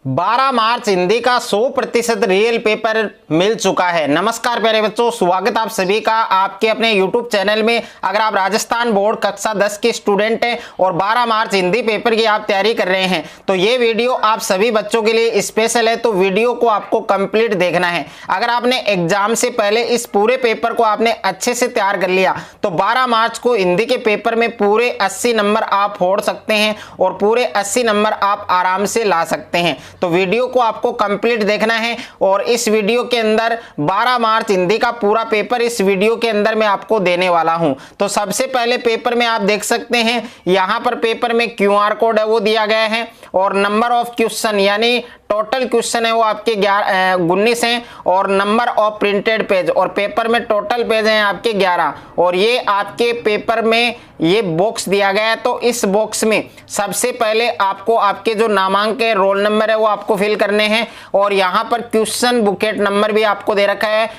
12 मार्च हिंदी का 100% real paper मिल चुका है। नमस्कार प्यारे बच्चों, स्वागत आप सभी का आपके अपने YouTube चैनल में। अगर आप राजस्थान बोर्ड कक्षा 10 के स्टूडेंट हैं और 12 मार्च हिंदी पेपर की आप तैयारी कर रहे हैं तो ये वीडियो आप सभी बच्चों के लिए स्पेशल है, तो वीडियो को आपको कंप्लीट देखना है। अगर आपने एग्जाम से पहले इस पूरे पेपर को आपने अच्छे से तैयार कर लिया तो 12 मार्च को हिंदी के पेपर में पूरे 80 नंबर आप फोड़ सकते हैं और पूरे 80 नंबर आप आराम से ला सकते हैं। तो वीडियो को आपको कंप्लीट देखना है और इस वीडियो के अंदर 12 मार्च हिंदी का पूरा पेपर इस वीडियो के अंदर मैं आपको देने वाला हूं। तो सबसे पहले पेपर में आप देख सकते हैं यहां पर पेपर में QR कोड है वो दिया गया है और नंबर ऑफ क्वेश्चन यानी टोटल क्वेश्चन है वो आपके 19 हैं और नंबर ऑफ प्रिंटेड पेज और पेपर में टोटल पेज हैं आपके 11 और ये आपके पेपर में ये बॉक्स दिया गया है। तो इस बॉक्स में सबसे पहले आपको आपके जो नामांक है रोल नंबर है वो आपको फिल करने हैं और यहाँ पर क्वेश्चन बुकेट नंबर भी आपको दे रखा है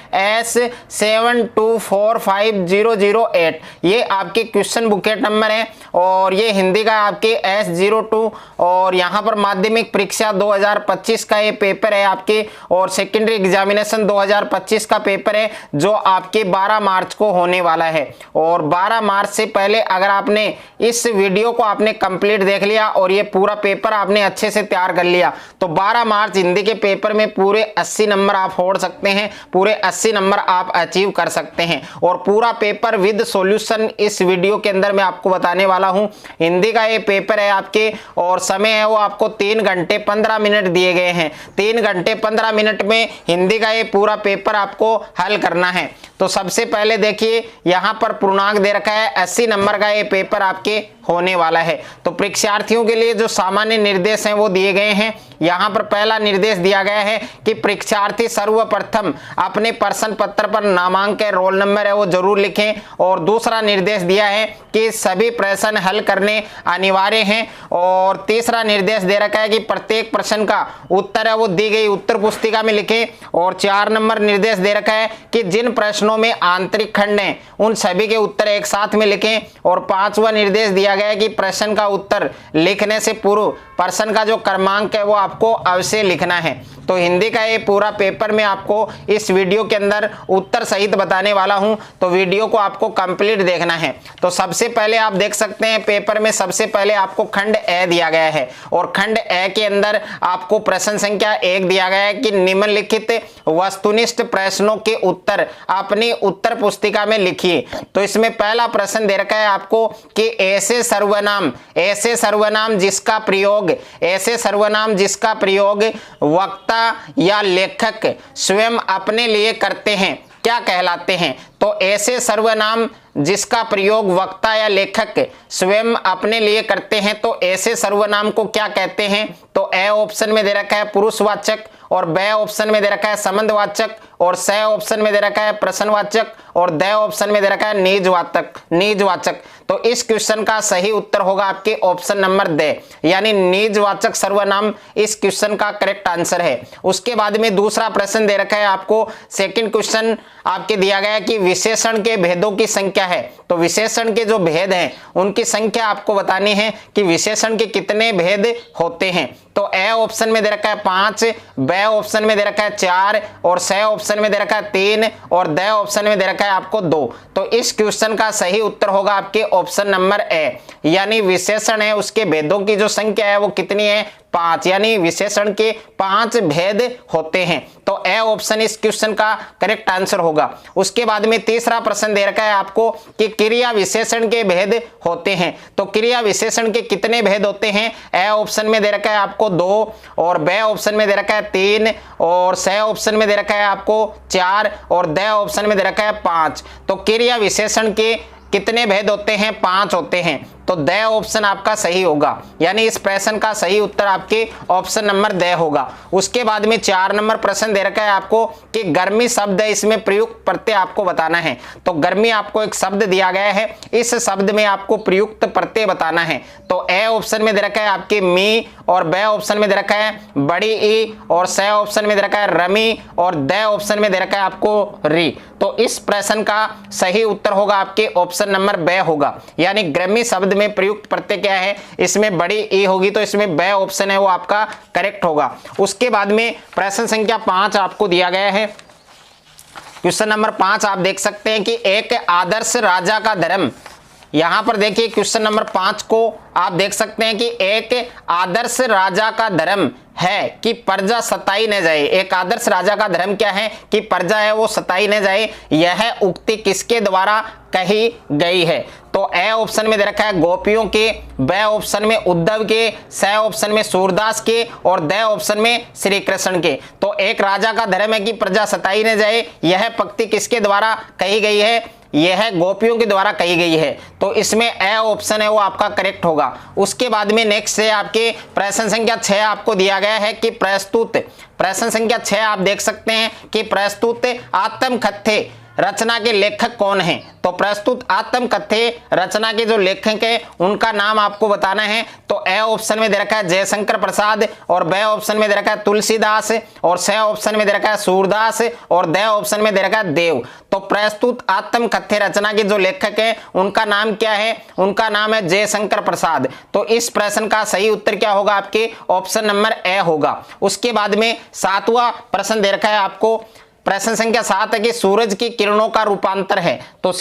S724508। ये आपके क्वेश्चन बुकेट नंबर है और ये हिंदी का आपके S02 और यहाँ पर माध्यमिक परीक्षा 2025 का ये पेपर है आपके और सेकेंडरी एग्जामिनेशन 2025 का पेपर है जो आपके 12 मार्च को होने वाला है। और 12 मार्च से पहले अगर आपने इस वीडियो को आपने कंप्लीट देख लिया और ये पूरा पेपर आपने अच्छे से तैयार कर लिया तो 12 मार्च हिंदी के पेपर में पूरे 80 नंबर आप फोड़ सकते हैं, पूरे 80 नंबर आप अचीव कर सकते हैं और पूरा पेपर विद सॉल्यूशन इस वीडियो के अंदर मैं आपको बताने वाला हूं। हिंदी का ये पेपर है आपके और समय है वो आपको 3 घंटे 15 मिनट दिए गए हैं। 3 घंटे 15 मिनट में हिंदी का ये पूरा पेपर आपको हल करना है। तो सबसे पहले देखिए यहाँ पर पूर्णांक दे रखा है 80 नंबर का ये पेपर आपके होने वाला है। तो परीक्षार्थियों के लिए जो सामान्य निर्देश हैं वो दिए गए हैं। यहाँ पर पहला निर्देश दिया गया है कि परीक्षार्थी सर्वप्रथम अपने प्रश्न पत्र पर नामांक है रोल नंबर है वो जरूर लिखें और दूसरा निर्देश दिया है कि सभी प्रश्न हल करने अनिवार्य हैं और तीसरा निर्देश दे रखा है कि प्रत्येक प्रश्न का उत्तर है वो दी गई उत्तर पुस्तिका में लिखें और 4 नंबर निर्देश दे रखा है कि जिन प्रश्नों में आंतरिक खंड हैं उन सभी के उत्तर एक साथ में लिखें और 5वां निर्देश दिया गया है कि प्रश्न का उत्तर लिखने से पूर्व प्रश्न का जो क्रमांक है वो आपको अवश्य लिखना है। तो हिंदी का ये पूरा पेपर में आपको इस वीडियो के अंदर उत्तर सहित बताने वाला हूं, तो वीडियो को आपको कंप्लीट देखना है। तो सबसे पहले आप देख सकते हैं पेपर में सबसे पहले आपको खंड ए दिया गया है और खंड ए के अंदर आपको प्रश्न संख्या 1 दिया गया है कि निम्नलिखित वस्तुनिष्ठ प्रश्नों के उत्तर अपनी उत्तर पुस्तिका में लिखिए। तो इसमें पहला प्रश्न दे रखा है आपको कि ऐसे सर्वनाम जिसका प्रयोग वक्ता या लेखक स्वयं अपने लिए करते हैं क्या कहलाते हैं। तो ऐसे सर्वनाम जिसका प्रयोग वक्ता या लेखक स्वयं अपने लिए करते हैं तो ऐसे सर्वनाम को क्या कहते हैं। तो ए ऑप्शन में दे रखा है पुरुषवाचक और बे ऑप्शन में दे रखा है संबंधवाचक और स ऑप्शन में दे रखा है प्रश्नवाचक और द ऑप्शन में दे रखा है निजवाचक। तो इस क्वेश्चन का सही उत्तर होगा आपके ऑप्शन नंबर द यानी निजवाचक सर्वनाम इस क्वेश्चन का करेक्ट आंसर है। उसके बाद में दूसरा प्रश्न दे रखा है आपको सेकंड क्वेश्चन आपके दिया गया है कि विशेषण के भेदों की संख्या है। तो विशेषण के जो भेद हैं उनकी संख्या आपको बतानी है कि विशेषण के कितने भेद होते हैं। तो ए ऑप्शन में दे रखा है 5, बे ऑप्शन में दे रखा है 4 और स ऑप्शन में दे रखा है 3 और द ऑप्शन में दे रखा है आपको 2। तो इस क्वेश्चन का सही उत्तर होगा आपके ऑप्शन नंबर ए यानी विशेषण है उसके भेदों की जो संख्या है वो कितनी है 5 यानी विशेषण के 5 भेद होते हैं। तो ए ऑप्शन इस क्वेश्चन का करेक्ट आंसर होगा। उसके बाद में तीसरा प्रश्न दे रखा है आपको कि क्रिया विशेषण के भेद होते हैं। तो क्रिया विशेषण के कितने भेद होते हैं। ए ऑप्शन में दे रखा है आपको 2 और बे ऑप्शन में दे रखा है 3 और स ऑप्शन में दे रखा है आपको 4 और द ऑप्शन में दे रखा है 5। तो क्रिया विशेषण के कितने भेद होते हैं 5 होते हैं। तो द ऑप्शन आपका सही होगा यानी इस प्रश्न का सही उत्तर आपके ऑप्शन नंबर द होगा। उसके बाद में 4 नंबर प्रश्न दे रखा है आपको कि गर्मी शब्द है इसमें प्रयुक्त प्रत्यय आपको बताना है। तो गर्मी आपको एक शब्द दिया गया है, इस शब्द में आपको प्रयुक्त प्रत्यय बताना है। तो ए ऑप्शन में दे रखा है आपके मी और बे ऑप्शन में दे रखा है बड़ी ई और स ऑप्शन में दे रखा है रमी और द ऑप्शन में दे रखा है आपको री। तो इस प्रश्न का सही उत्तर होगा आपके ऑप्शन नंबर बे होगा यानी गर्मी शब्द में प्रयुक्त प्रत्यय क्या है, इसमें बड़ी ई होगी, तो इसमें ब ऑप्शन है वो आपका करेक्ट होगा। उसके बाद में प्रश्न संख्या 5 आपको दिया गया है। क्वेश्चन नंबर 5 आप देख सकते हैं कि एक आदर्श राजा का धर्म, यहां पर देखिए क्वेश्चन नंबर 5 को आप देख सकते हैं कि एक आदर्श राजा का धर्म है कि प्रजा सताई न जाए। एक आदर्श राजा का धर्म क्या है कि प्रजा है वो सताई न जाए। यह उक्ति किसके द्वारा कही गई है, तो ए ऑप्शन में दे रखा है गोपियों के, ब ऑप्शन में उद्धव के, स ऑप्शन में सूरदास के और द ऑप्शन में श्री कृष्ण के। तो एक राजा का धर्म है कि प्रजा सताई न जाए, यह पंक्ति किसके द्वारा कही गई है, यह गोपियों के द्वारा कही गई है, तो इसमें ए ऑप्शन है वो आपका करेक्ट होगा। उसके बाद में नेक्स्ट है आपके प्रश्न संख्या 6 आपको दिया गया है कि प्रस्तुत, प्रश्न संख्या 6 आप देख सकते हैं कि प्रस्तुत आत्मकथ्य रचना के लेखक कौन हैं, तो प्रस्तुत आत्मकथ्य रचना के जो लेखक हैं उनका नाम आपको बताना है। तो ए ऑप्शन में दे रखा है जयशंकर प्रसाद और ब ऑप्शन में दे रखा है तुलसीदास और स ऑप्शन में दे रखा है सूरदास और द ऑप्शन में दे रखा है देव। तो प्रस्तुत आत्मकथ्य रचना के जो लेखक हैं उनका नाम क्या है, उनका नाम है जयशंकर प्रसाद। तो इस प्रश्न का सही उत्तर क्या होगा, आपके ऑप्शन नंबर ए होगा। उसके बाद में 7वां प्रश्न दे रखा है आपको, प्रश्न संख्या 7 है कि सूरज की किरणों का रूपांतर है, तो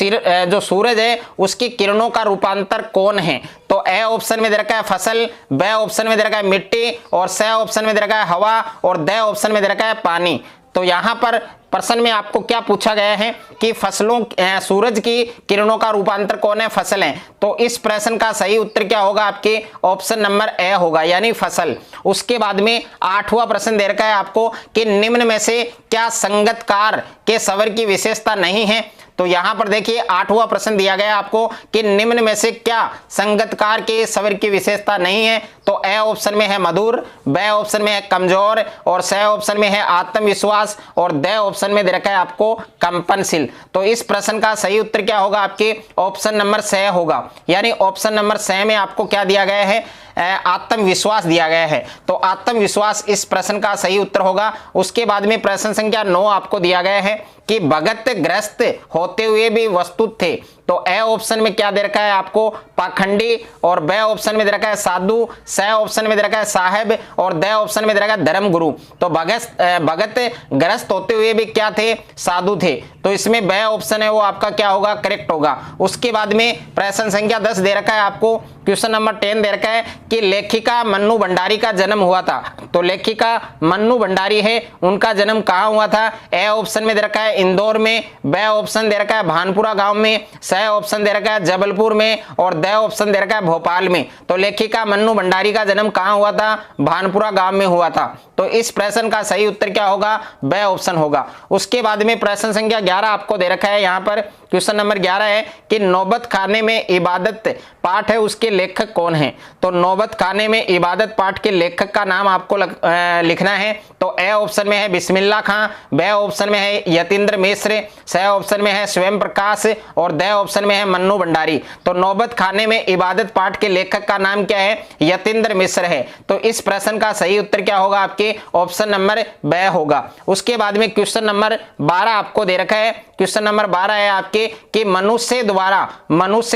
जो सूरज है उसकी किरणों का रूपांतर कौन है, तो ए ऑप्शन में दे रखा है फसल, ब ऑप्शन में दे रखा है मिट्टी और स ऑप्शन में दे रखा है हवा और द ऑप्शन में दे रखा है पानी। तो यहां पर प्रश्न में आपको क्या पूछा गया है कि फसलों सूरज की किरणों का रूपांतर कौन है, फसल है। तो इस प्रश्न का सही उत्तर क्या होगा, आपके ऑप्शन नंबर ए होगा यानी फसल। उसके बाद में 8वां प्रश्न दे रखा है आपको कि निम्न में से क्या संगतकार के स्वर की विशेषता नहीं है, तो यहां पर देखिए 8वां प्रश्न दिया गया आपको कि निम्न में से क्या संगतकार के स्वर की विशेषता नहीं है, तो ए ऑप्शन में है मधुर, ब ऑप्शन में है कमजोर और स ऑप्शन में है आत्मविश्वास और द ऑप्शन में दे रखा है आपको कंपनशील। तो इस प्रश्न का सही उत्तर क्या होगा, आपके ऑप्शन नंबर स होगा यानी ऑप्शन नंबर स में आपको क्या दिया गया है, आत्मविश्वास दिया गया है। तो आत्मविश्वास इस प्रश्न का सही उत्तर होगा। उसके बाद में प्रश्न संख्या 9 आपको दिया गया है कि भगत ग्रस्त होते हुए भी वस्तुत थे, तो ए ऑप्शन में क्या दे रखा है आपको पाखंडी और ब ऑप्शन में दे रखा है साधु, स ऑप्शन में दे रखा है साहेब और द ऑप्शन में दे रखा है धर्मगुरु। तो भगत ग्रस्त होते हुए भी क्या थे, साधु थे, तो इसमें ब ऑप्शन है वो आपका क्या होगा, करेक्ट होगा। उसके बाद में प्रश्न संख्या 10 दे रखा है आपको, क्वेश्चन नंबर 10 दे रखा है कि लेखिका मन्नू भंडारी का जन्म हुआ था, तो लेखिका मन्नू भंडारी है उनका जन्म कहाँ हुआ था, ए ऑप्शन में दे रखा है इंदौर में, ब ऑप्शन दे रखा है भानपुरा गांव में, स ऑप्शन दे रखा है जबलपुर में और द ऑप्शन दे रखा है भोपाल में। तो लेखिका मन्नू भंडारी का जन्म कहाँ हुआ था, भानपुरा गांव में हुआ था। तो इस प्रश्न का सही उत्तर क्या होगा, ब ऑप्शन होगा। उसके बाद में प्रश्न संख्या 11 आपको दे रखा है, यहाँ पर क्वेश्चन नंबर 11 है कि नौबत खाने में इबादत पाठ है उसके लेखक कौन है, तो नौबत खाने में इबादत पाठ के लेखक का नाम आपको लिखना है। तो ए ऑप्शन में है बिस्मिल्लाह खां, ब ऑप्शन में है यतीन्द्र मिश्र, स ऑप्शन में है स्वयं प्रकाश और द ऑप्शन में है मन्नू भंडारी। तो नौबत खाने में इबादत पाठ के लेखक का नाम क्या है, यतीन्द्र मिश्र है। तो इस प्रश्न का सही उत्तर क्या होगा, आपके ऑप्शन नंबर ब होगा। उसके बाद में क्वेश्चन नंबर 12 आपको दे रखा है, क्वेश्चन नंबर 12 है आपके कि मनुष्य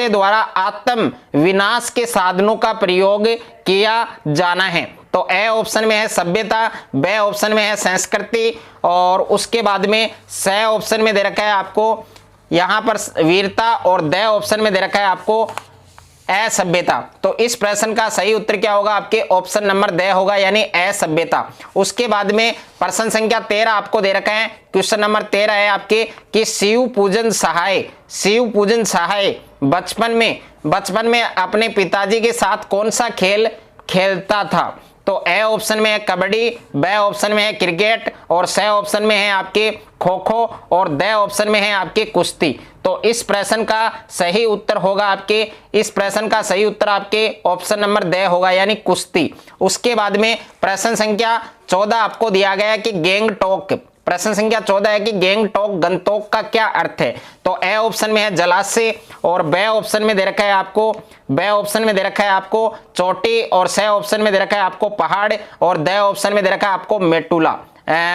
द्वारा आत्म विनाश के साधनों का प्रयोग किया जाना है, तो ए ऑप्शन में है सभ्यता, ब ऑप्शन में है संस्कृति और उसके बाद में स ऑप्शन में दे रखा है आपको यहां पर वीरता और द ऑप्शन में दे रखा है आपको असभ्यता। तो इस प्रश्न का सही उत्तर क्या होगा, आपके ऑप्शन नंबर द होगा यानी असभ्यता। उसके बाद में प्रश्न संख्या 13 आपको दे रखा है, क्वेश्चन नंबर 13 है आपके कि शिव पूजन सहाय बचपन में अपने पिताजी के साथ कौन सा खेल खेलता था, तो ए ऑप्शन में है कबड्डी, ब ऑप्शन में है क्रिकेट और स ऑप्शन में है आपके खो खो और द ऑप्शन में है आपके कुश्ती। तो इस प्रश्न का सही उत्तर होगा आपके, इस प्रश्न का सही उत्तर आपके ऑप्शन नंबर द होगा यानी कुश्ती। उसके बाद में प्रश्न संख्या 14 आपको दिया गया है कि गैंगटॉक, प्रश्न संख्या 14 है कि गैंगटॉक गंतोक का क्या अर्थ है, तो ए ऑप्शन में है जलाशय और ब ऑप्शन में दे रखा है आपको चोटी और स ऑप्शन में दे रखा है आपको पहाड़ और द ऑप्शन में दे रखा है आपको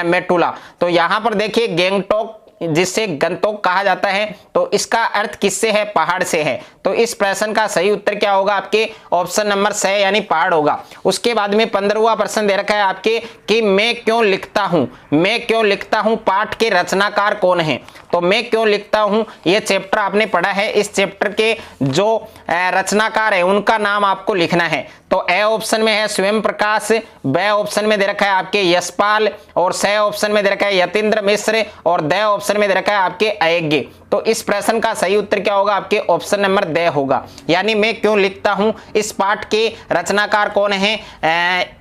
मेटुला। तो यहां पर देखिए गैंगटॉक जिससे गंतोक कहा जाता है, तो इसका अर्थ किससे है? पहाड़ से है। तो इस प्रश्न का सही उत्तर क्या होगा? आपके ऑप्शन नंबर सी यानी पहाड़ होगा। उसके बाद में 15वां प्रश्न दे रखा है आपके कि मैं क्यों लिखता हूं, मैं क्यों लिखता हूं पाठ के रचनाकार कौन है? तो मैं क्यों लिखता हूं ये चैप्टर आपने पढ़ा है, इस चैप्टर के जो रचनाकार है उनका नाम आपको लिखना है। तो ए ऑप्शन में है स्वयं प्रकाश, बी ऑप्शन में दे रखा है आपके यशपाल, और सी ऑप्शन में दे रखा है यतीन्द्र मिश्र, और द ऑप्शन में दे रखा है आपके अयज्ञ। तो इस प्रश्न का सही उत्तर क्या होगा? आपके ऑप्शन नंबर द होगा, यानी मैं क्यों लिखता हूं इस पाठ के रचनाकार कौन है?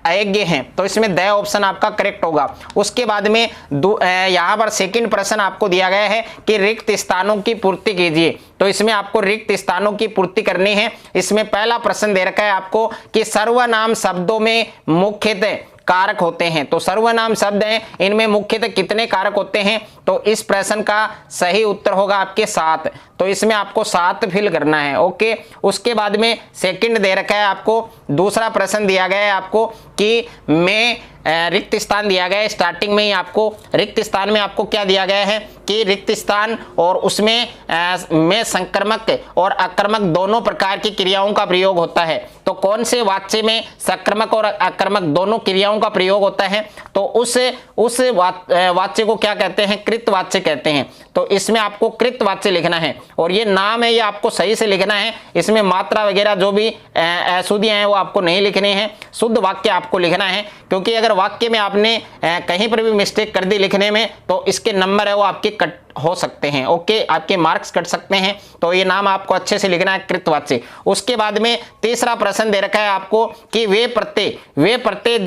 अयज्ञ हैं। तो इसमें द ऑप्शन आपका करेक्ट होगा। उसके बाद में यहां पर सेकंड प्रश्न आपको दिया गया है कि रिक्त स्थानों की पूर्ति कीजिए। तो इसमें आपको रिक्त स्थानों की पूर्ति करनी है। इसमें पहला प्रश्न दे रखा है आपको कि सर्वनाम शब्दों में मुख्यतः कारक होते हैं। तो सर्वनाम शब्द हैं, इनमें मुख्यतः कितने कारक होते हैं? तो इस प्रश्न का सही उत्तर होगा आपके 7। तो इसमें आपको 7 फिल करना है। ओके, उसके बाद में सेकंड दे रखा है आपको, दूसरा प्रश्न दिया गया है आपको कि मैं रिक्त स्थान दिया गया है। स्टार्टिंग में ही आपको रिक्त स्थान में आपको क्या दिया गया है कि रिक्त स्थान और उसमें में संक्रमक और आक्रमक दोनों प्रकार की क्रियाओं का प्रयोग होता है। तो कौन से वाच्य में संक्रमक और आक्रमक दोनों क्रियाओं का प्रयोग होता है? तो उस वाच्य को क्या कहते हैं? कृतवाच्य कहते हैं। तो इसमें आपको कृतवाच्य लिखना है, और ये नाम है ये आपको सही से लिखना है। इसमें मात्रा वगैरह जो भी अशुद्धियां हैं वो आपको नहीं लिखने हैं, शुद्ध वाक्य आपको लिखना है। क्योंकि अगर वाक्य में आपने कहीं पर भी मिस्टेक कर दी लिखने में, तो इसके नंबर है वो आपके कट हो सकते हैं। ओके, आपके मार्क्स कट सकते हैं। तो ये नाम आपको अच्छे से लिखना है, कृतवाच्य। उसके बाद में तीसरा प्रश्न दे रखा है आपको कि वे प्रत्यय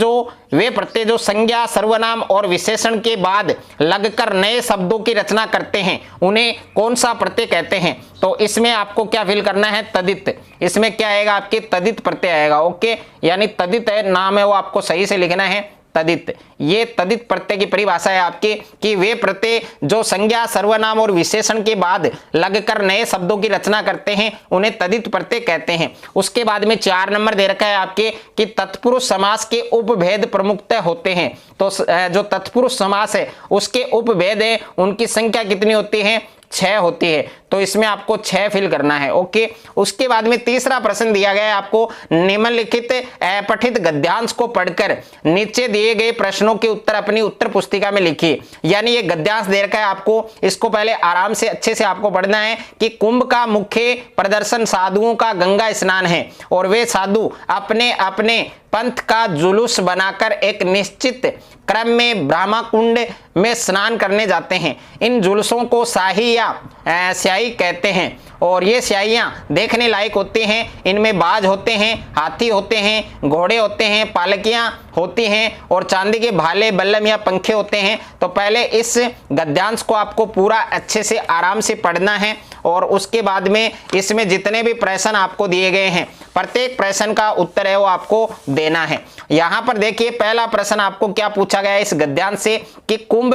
जो संज्ञा, सर्वनाम और विशेषण के बाद लगकर नए शब्दों की रचना करते हैं, उन्हें कौन सा प्रत्यय कहते हैं? तो इसमें आपको क्या फिल करना है? तदित। इसमें क्या आएगा? आपके तदित प्रत्यय आएगा। ओके, यानी तदित है नाम है वो आपको सही से लिखना है, तदित। ये तदित प्रत्यय की परिभाषा है आपकी कि वे प्रत्यय जो संज्ञा, सर्वनाम और विशेषण के बाद लगकर नए शब्दों की रचना करते हैं, उन्हें तदित प्रत्यय कहते हैं। उसके बाद में 4 नंबर दे रखा है आपके कि तत्पुरुष समास के उपभेद प्रमुखतः होते हैं। तो जो तत्पुरुष समास है उसके उपभेद है, उनकी संख्या कितनी होती है? 6 होती है। तो इसमें आपको 6 फिल करना है। ओके, उसके बाद में तीसरा प्रश्न दिया गया है आपको, निम्नलिखित पठित गद्यांश को पढ़कर नीचे दिए गए प्रश्नों के उत्तर अपनी उत्तर पुस्तिका में लिखिए। यानी ये गद्यांश दे रखा है आपको, इसको पहले आराम से अच्छे से आपको पढ़ना है कि कुंभ का मुख्य प्रदर्शन साधुओं का गंगा स्नान है, और वे साधु अपने अपने पंथ का जुलूस बनाकर एक निश्चित क्रम में ब्रह्मकुंड में स्नान करने जाते हैं। इन जुलूसों को शाही या स्याही कहते हैं, और ये स्याहियां देखने लायक होती हैं। इनमें बाज होते हैं, हाथी होते हैं, घोड़े होते हैं, पालकियां होती हैं, और चांदी के भाले, बल्लम या पंखे होते हैं। तो पहले इस गद्यांश को आपको पूरा अच्छे से आराम से पढ़ना है, और उसके बाद में इसमें जितने भी प्रश्न आपको दिए गए हैं प्रत्येक प्रश्न का उत्तर है वो आपको देना है। यहां पर देखिए पहला प्रश्न आपको क्या पूछा गया है इस गद्यांश से कि कुंभ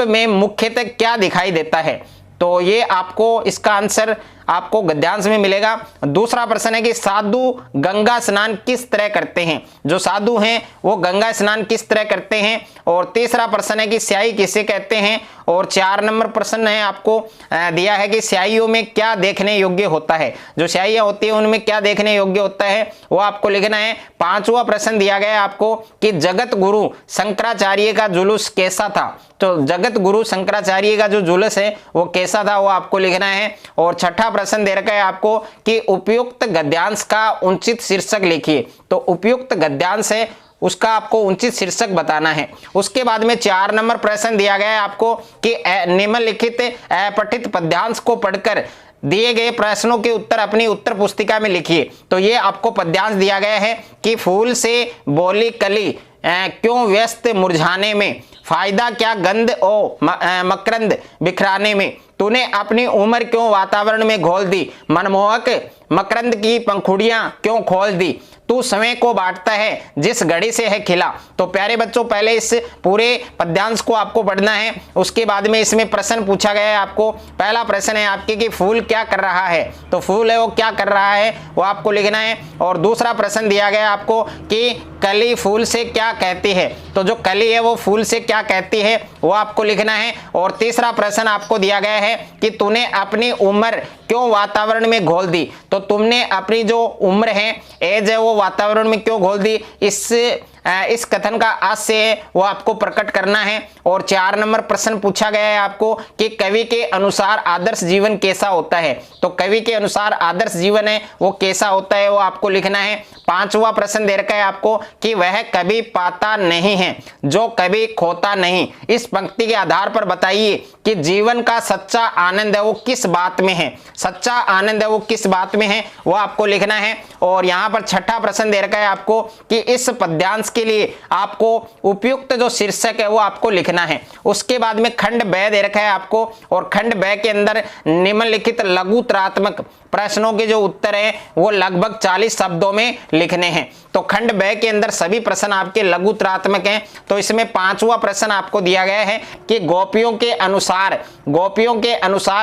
में मुख्यतः क्या दिखाई देता है? तो ये आपको इसका आंसर आपको गद्यांश में मिलेगा। दूसरा प्रश्न है कि साधु गंगा स्नान किस तरह करते हैं? जो साधु हैं वो गंगा स्नान किस तरह करते हैं? और तीसरा प्रश्न है कि स्याही किसे कहते हैं? और 4 नंबर प्रश्न है आपको दिया है कि स्याहियों में क्या देखने योग्य होता है? जो स्याहियां होती है उनमें क्या देखने योग्य होता है वो आपको लिखना है। 5वां प्रश्न दिया गया है आपको कि जगत गुरु शंकराचार्य का जुलूस कैसा था? तो जगत गुरु शंकराचार्य का जो जुलूस है वो कैसा था वो आपको लिखना है। और छठा प्रश्न दे रखा है आपको कि उपयुक्त गद्यांश का उचित शीर्षक लिखिए। तो उपयुक्त गद्यांश है उसका आपको उचित शीर्षक बताना है। उसके बाद में 4 नंबर प्रश्न दिया गया है आपको कि निम्नलिखित पठित पद्यांश को पढ़कर दिए गए प्रश्नों के उत्तर अपनी उत्तर पुस्तिका में लिखिए। तो ये आपको पद्यांश दिया गया है कि फूल से बोली कली क्यों व्यस्त मुरझाने में, फायदा क्या गंध ओ मकरंद बिखराने में, तूने अपनी उम्र क्यों वातावरण में घोल दी, मनमोहक मकरंद की पंखुड़ियां क्यों खोल दी, तू समय को बांटता है जिस घड़ी से है खिला। तो प्यारे बच्चों पहले इस पूरे पद्यांश को आपको पढ़ना है। उसके बाद में इसमें प्रश्न पूछा गया है आपको। पहला प्रश्न है आपके कि फूल क्या कर रहा है? तो फूल है वो क्या कर रहा है वो आपको लिखना है। और दूसरा प्रश्न दिया गया आपको कि कली फूल से क्या कहती है? तो जो कली है वो फूल से क्या क्या कहती है वो आपको लिखना है। और तीसरा प्रश्न आपको दिया गया है कि तूने अपनी उम्र क्यों वातावरण में घोल दी। तो तुमने अपनी जो उम्र है, एज है, वो वातावरण में क्यों घोल दी, इस कथन का आशय है वो आपको प्रकट करना है। और 4 नंबर प्रश्न पूछा गया है आपको कि कवि के अनुसार आदर्श जीवन कैसा होता है। तो कवि के अनुसार आदर्श जीवन है वो कैसा होता है वो आपको लिखना है। 5वां प्रश्न दे रखा है आपको कि वह कभी पाता नहीं है जो कभी खोता नहीं। इस पंक्ति के आधार पर बताइए कि जीवन का सच्चा आनंद है वो किस बात में है, सच्चा आनंद है वो किस बात में है वो आपको लिखना है। और यहाँ पर 6ठा प्रश्न दे रखा है आपको कि इस पद्यांश के लिए आपको उपयुक्त जो शीर्षक है वो आपको लिखना है। उसके बाद में खंड ब दे रखा है आपको, और खंड ब के अंदर निम्नलिखित लघुतरात्मक प्रश्नों के जो उत्तर हैं वो लगभग 40 शब्दों में लिखने हैं। तो खंड ब के अंदर सभी प्रश्न आपके लघुतरात्मक हैं। तो इसमें 5वां प्रश्न आपको दिया गया है कि गोपियों के अनुसार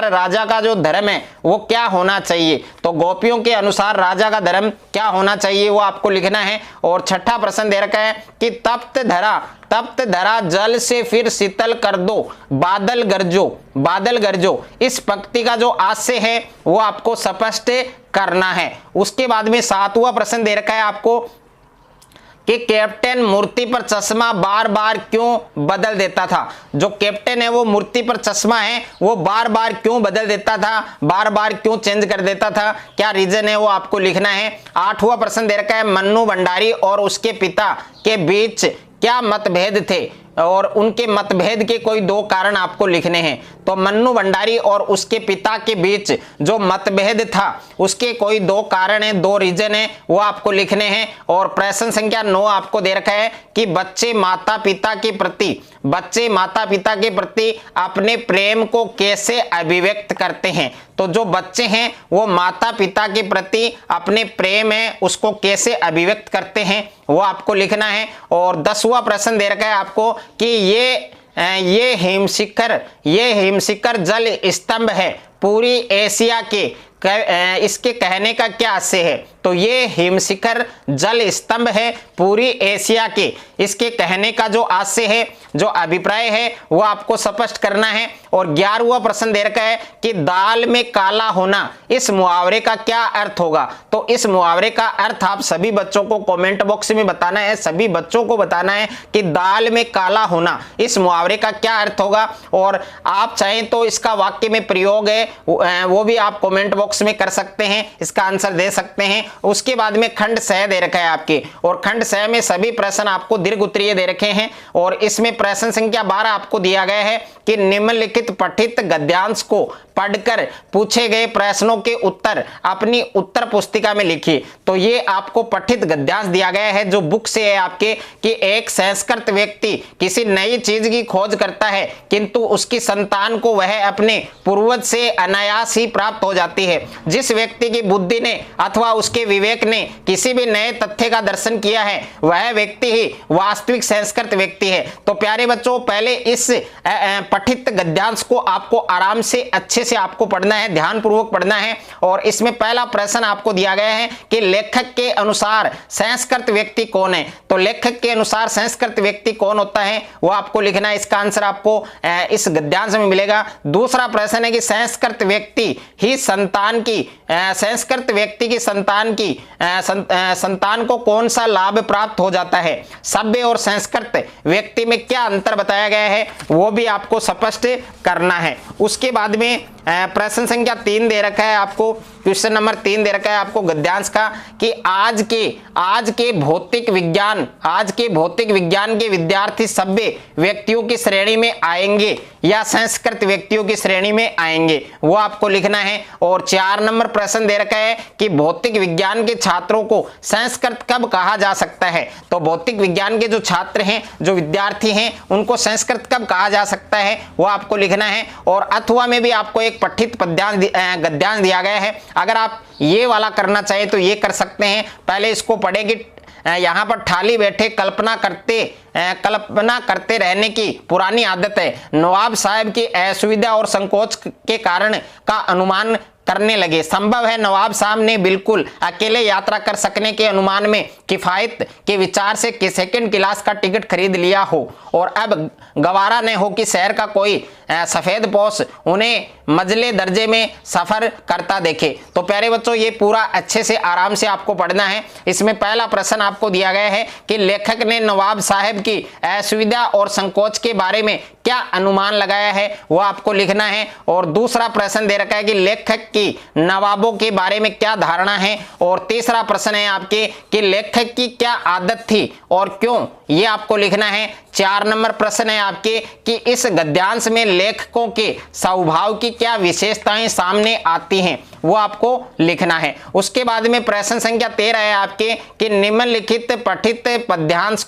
राजा का जो धर्म है वो क्या होना चाहिए। तो गोपियों के अनुसार राजा का धर्म क्या होना चाहिए वो आपको लिखना है। और 6ठा प्रश्न दे रखा है कि तप्त धरा जल से फिर शीतल कर दो, बादल गरजो। इस पंक्ति का जो आशय है वो आपको स्पष्ट करना है। उसके बाद में 7वां प्रश्न दे रखा है आपको कि कैप्टन मूर्ति पर चश्मा बार बार क्यों बदल देता था। जो कैप्टन है वो मूर्ति पर चश्मा है वो बार बार क्यों बदल देता था, बार बार क्यों चेंज कर देता था, क्या रीजन है वो आपको लिखना है। 8वां प्रश्न दे रखा है मन्नू भंडारी और उसके पिता के बीच क्या मतभेद थे, और उनके मतभेद के कोई 2 कारण आपको लिखने हैं। तो मन्नू भंडारी और उसके पिता के बीच जो मतभेद था उसके कोई 2 कारण हैं, 2 रीजन हैं, वो आपको लिखने हैं। और प्रश्न संख्या 9 आपको दे रखा है कि बच्चे माता पिता के प्रति अपने प्रेम को कैसे अभिव्यक्त करते हैं। तो जो बच्चे हैं वो माता पिता के प्रति अपने प्रेम है उसको कैसे अभिव्यक्त करते हैं वो आपको लिखना है। और 10वां प्रश्न दे रखा है आपको कि ये हिमशिखर जल स्तंभ है पूरी एशिया के, इसके कहने का क्या आशय है। तो ये हिमशिखर जल स्तंभ है पूरी एशिया के, इसके कहने का जो आशय है, जो अभिप्राय है वो आपको स्पष्ट करना है। और 11वां प्रश्न दे रखा है कि दाल में काला होना, इस मुहावरे का क्या अर्थ होगा। तो इस मुहावरे का अर्थ आप सभी बच्चों को कमेंट बॉक्स में बताना है, सभी बच्चों को बताना है कि दाल में काला होना इस मुहावरे का क्या अर्थ होगा। और आप चाहें तो इसका वाक्य में प्रयोग है वो भी आप कमेंट बॉक्स में कर सकते हैं, इसका आंसर दे सकते हैं। उसके बाद में खंड सह दे रखा है आपके, और खंड सह में सभी प्रश्न आपको दीर्घ उत्तरीय दे रखे हैं। और इसमें प्रश्न संख्या 12 आपको दिया गया है कि निम्नलिखित पठित गद्यांश को पढ़कर पूछे गए प्रश्नों के उत्तर अपनी उत्तर पुस्तिका में लिखिए। तो ये आपको पठित गद्यांश दिया गया है जो बुक से है आपके, कि एक संस्कृत व्यक्ति किसी नई चीज की खोज करता है किंतु उसकी संतान को वह अपने पूर्वज से अनायास ही प्राप्त हो जाती है। जिस व्यक्ति की बुद्धि ने अथवा उसके विवेक ने किसी भी नए तथ्य का दर्शन किया है वह व्यक्ति ही वास्तविक संस्कृत व्यक्ति है। तो प्यारे बच्चों, पहले इस पठित गद्यांश को आपको आराम से अच्छे से आपको पढ़ना है, ध्यानपूर्वक पढ़ना है। और इसमें पहला प्रश्न आपको दिया गया है कि लेखक के अनुसार संस्कृत व्यक्ति कौन है। तो लेखक के अनुसार संस्कृत व्यक्ति कौन होता है वो आपको लिखना है, इसका आंसर आपको इस गद्यांश में मिलेगा। दूसरा प्रश्न है कि संस्कृत व्यक्ति ही संतान की संस्कृत व्यक्ति की संतान को कौन सा लाभ प्राप्त हो जाता है। सभ्य और संस्कृत व्यक्ति में क्या अंतर बताया गया है वो भी आपको स्पष्ट करना है। उसके बाद में प्रश्न संख्या 3 दे रखा है आपको, क्वेश्चन नंबर 3 दे रखा है आपको गद्यांश का कि आज के भौतिक विज्ञान के विद्यार्थी सभ्य व्यक्तियों की श्रेणी में आएंगे या संस्कृत व्यक्तियों की श्रेणी में आएंगे वो आपको लिखना है। और 4 नंबर प्रश्न दे रखा है कि भौतिक विज्ञान के छात्रों को संस्कृत कब कहा जा सकता है। तो भौतिक विज्ञान के जो छात्र हैं, जो विद्यार्थी हैं, उनको संस्कृत कब कहा जा सकता है वो आपको लिखना है। और अथवा में भी आपको एक पठित गद्यांश दिया गया है, अगर आप ये वाला करना चाहे तो ये कर सकते हैं। पहले इसको पढ़े कि यहाँ पर ठाली बैठे कल्पना करते रहने की पुरानी आदत है। नवाब साहब की असुविधा और संकोच के कारण का अनुमान करने लगे। संभव है नवाब साहब ने बिल्कुल अकेले यात्रा कर सकने के अनुमान में किफायत के विचार से कि सेकंड क्लास का टिकट खरीद लिया हो और अब गवारा न हो कि शहर का कोई सफेद पोश उन्हें मजले दर्जे में सफर करता देखे। तो प्यारे बच्चों, ये पूरा अच्छे से आराम से आपको पढ़ना है। इसमें पहला प्रश्न आपको दिया गया है कि लेखक ने नवाब साहब की असुविधा और संकोच के बारे में क्या अनुमान लगाया है, वो आपको लिखना है। और दूसरा प्रश्न दे रखा है कि लेखक की नवाबों के बारे में क्या धारणा है। और तीसरा प्रश्न है आपके कि लेखक की क्या आदत थी और क्यों, ये आपको लिखना है। 4 नंबर प्रश्न है आपके कि इस गद्यांश में लेखकों के स्वभाव की क्या विशेषताएं सामने आती हैं, वो आपको लिखना है। उसके बाद में प्रश्न संख्या 13 है आपके कि निम्नलिखित पठित पद्यांश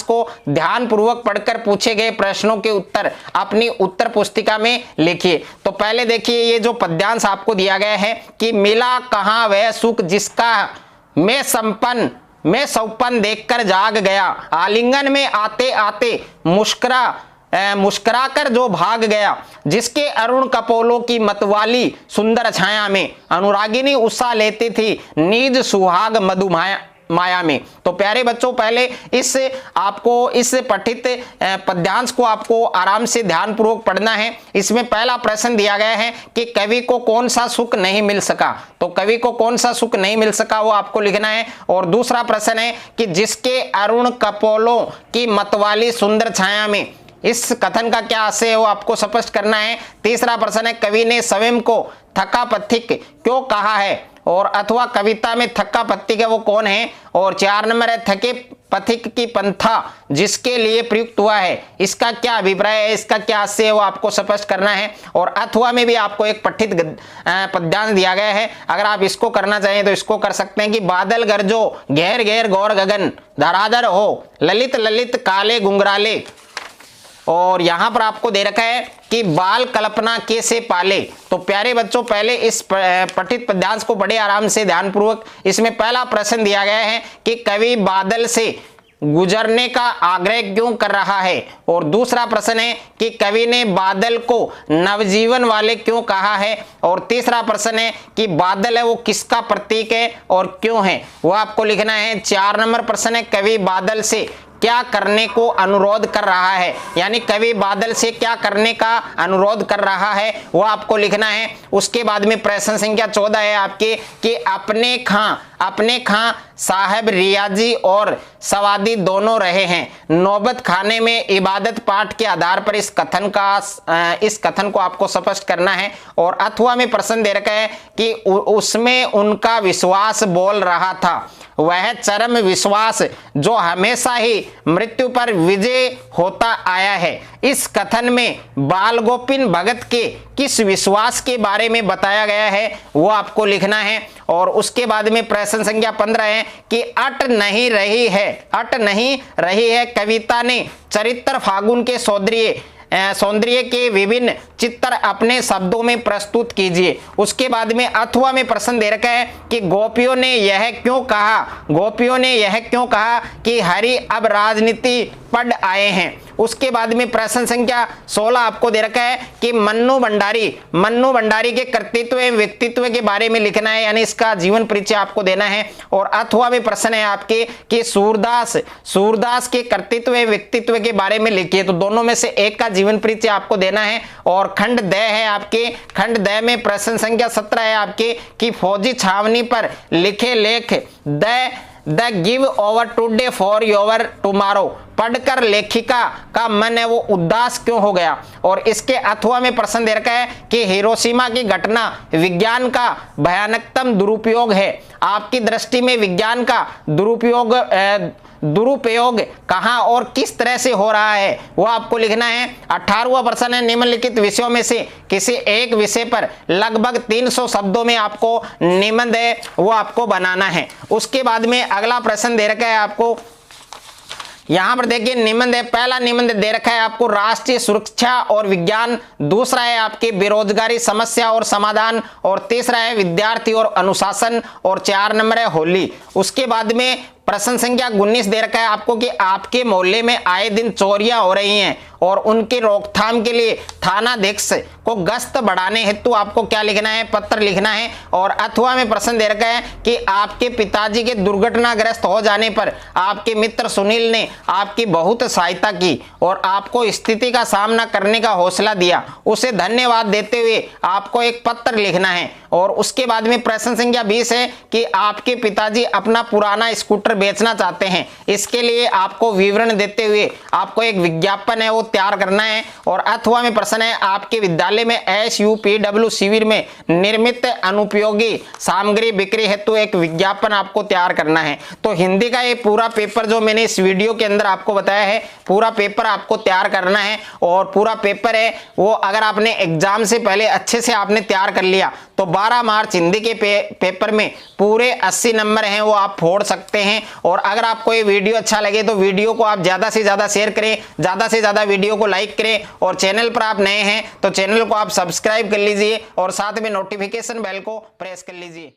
को ध्यानपूर्वक पढ़कर पूछे गए प्रश्नों के उत्तर अपनी उत्तर पुस्तिका में लिखिए। तो पहले देखिए, ये जो पद्यांश आपको दिया गया है कि मिला कहां वह सुख जिसका मैं सौपन देखकर जाग गया, आलिंगन में आते आते मुस्कुरा कर जो भाग गया, जिसके अरुण कपोलों की मतवाली सुंदर छाया में अनुरागिनी उत्साह लेती थी निज सुहाग माया में। तो प्यारे बच्चों, पहले इस पठित पद्यांश को आपको आराम से ध्यानपूर्वक पढ़ना है। इसमें पहला प्रश्न दिया गया है कि कवि को कौन सा सुख नहीं मिल सका, तो कवि को कौन सा सुख नहीं मिल सका वो आपको लिखना है। और दूसरा प्रश्न है कि जिसके अरुण कपोलों की मतवाली सुंदर छाया में, इस कथन का क्या आशय है वो आपको स्पष्ट करना है। तीसरा प्रश्न है कवि ने स्वयं को थका पथिक क्यों कहा है और अथवा कविता में थका पथिक है वो कौन है। और 4 नंबर है थके पथिक की पंथा जिसके लिए प्रयुक्त हुआ है, इसका क्या अभिप्राय है, इसका क्या आशय है वो आपको स्पष्ट करना है। और अथवा में भी आपको एक पठित पद्यांश दिया गया है, अगर आप इसको करना चाहें तो इसको कर सकते हैं कि बादल गरजो घेर घेर गौर गगन धराधर हो ललित ललित काले गुंगराले। और यहां पर आपको दे रखा है कि बाल कल्पना कैसे पाले। तो प्यारे बच्चों, पहले इस पठित पद्यांश को बड़े आराम से ध्यानपूर्वक। इसमें पहला प्रश्न दिया गया है कि कवि बादल से गुजरने का आग्रह क्यों कर रहा है। और दूसरा प्रश्न है कि कवि ने बादल को नवजीवन वाले क्यों कहा है। और तीसरा प्रश्न है कि बादल है वो किसका प्रतीक है और क्यों है, वो आपको लिखना है। 4 नंबर प्रश्न है कवि बादल से क्या करने को अनुरोध कर रहा है, यानी कवि बादल से क्या करने का अनुरोध कर रहा है वो आपको लिखना है। उसके बाद में प्रश्न संख्या 14 है आपके कि अपने खां साहब रियाजी और सवादी दोनों रहे हैं, नौबत खाने में इबादत पाठ के आधार पर इस कथन को आपको स्पष्ट करना है। और अथवा में प्रश्न दे रखा है कि उसमें उनका विश्वास बोल रहा था, वह चरम विश्वास जो हमेशा ही मृत्यु पर विजय होता आया है। इस कथन में बाल गोपिन भगत के किस विश्वास के बारे में बताया गया है वो आपको लिखना है। और उसके बाद में प्रश्न संख्या 15 है कि अट नहीं रही है कविता ने चरित्र फागुन के सौंदर्य के विभिन्न चित्र अपने शब्दों में प्रस्तुत कीजिए। उसके बाद में अथवा में प्रश्न दे रखा है कि गोपियों ने यह क्यों कहा कि हरि अब राजनीति पढ़ आए हैं। उसके बाद में प्रश्न संख्या 16 आपको दे रखा है कि मन्नू भंडारी के कर्तृत्व एवं व्यक्तित्व के बारे में लिखना है, यानी इसका जीवन परिचय आपको देना है। और अथवा में प्रश्न है आपके कि सूरदास के कर्तृत्व एवं व्यक्तित्व के बारे में लिखिए। तो दोनों में से एक का जीवन परिचय आपको देना है। और खंड द है आपके, खंड द में प्रश्न संख्या 17 है आपके कि फौजी छावनी पर लिखे लेख the give over today for your tomorrow पढ़कर लेखिका का मन है वो उदास क्यों हो गया। और इसके अथवा में प्रश्न दे रखा है कि हिरोशिमा की घटना विज्ञान का भयानकतम दुरुपयोग है, आपकी दृष्टि में विज्ञान का दुरुपयोग कहां और किस तरह से हो रहा है वो आपको लिखना है। 18वां प्रश्न है निम्नलिखित विषयों में से किसी एक विषय पर लगभग 300 शब्दों में आपको निबंध है वो आपको बनाना है। उसके बाद में अगला प्रश्न दे रखा है आपको, यहां पर देखिए निबंध है, पहला निबंध दे रखा है आपको राष्ट्रीय सुरक्षा और विज्ञान, दूसरा है आपके बेरोजगारी समस्या और समाधान, और तीसरा है विद्यार्थी और अनुशासन, और 4 नंबर है होली। उसके बाद में प्रश्न संख्या 19 दे रखा है आपको कि आपके मोहल्ले में आए दिन चोरियां हो रही हैं और उनकी रोकथाम के लिए थानाध्यक्ष को गश्त बढ़ाने हेतु आपको क्या लिखना है, पत्र लिखना है। और अथवा में प्रश्न दे रखा है कि आपके पिताजी के दुर्घटनाग्रस्त हो जाने पर आपके मित्र सुनील ने आपकी बहुत सहायता की और आपको स्थिति का सामना करने का हौसला दिया, उसे धन्यवाद देते हुए आपको एक पत्र लिखना है। और उसके बाद में प्रश्न संख्या 20 है कि आपके पिताजी अपना पुराना स्कूटर बेचना चाहते हैं, इसके लिए आपको विवरण देते हुए आपको एक विज्ञापन है वो तैयार करना है। और अथवा में प्रश्न है आपके विद्यालय में SUPW शिविर में निर्मित अनुपयोगी सामग्री बिक्री हेतु एक विज्ञापन आपको तैयार करना है। तो हिंदी का ये पूरा पेपर जो मैंने इस वीडियो के अंदर आपको बताया है, पूरा पेपर आपको तैयार करना है। और पूरा पेपर है वो अगर आपने एग्जाम से पहले अच्छे से आपने तैयार कर लिया तो 12 मार्च हिंदी के पेपर में पूरे 80 नंबर हैं वो आप फोड़ सकते हैं। और अगर आपको ये वीडियो अच्छा लगे तो वीडियो को आप ज्यादा से ज्यादा शेयर करें, ज्यादा से ज्यादा वीडियो को लाइक करें। और चैनल पर आप नए हैं तो चैनल को आप सब्सक्राइब कर लीजिए और साथ में नोटिफिकेशन बेल को प्रेस कर लीजिए।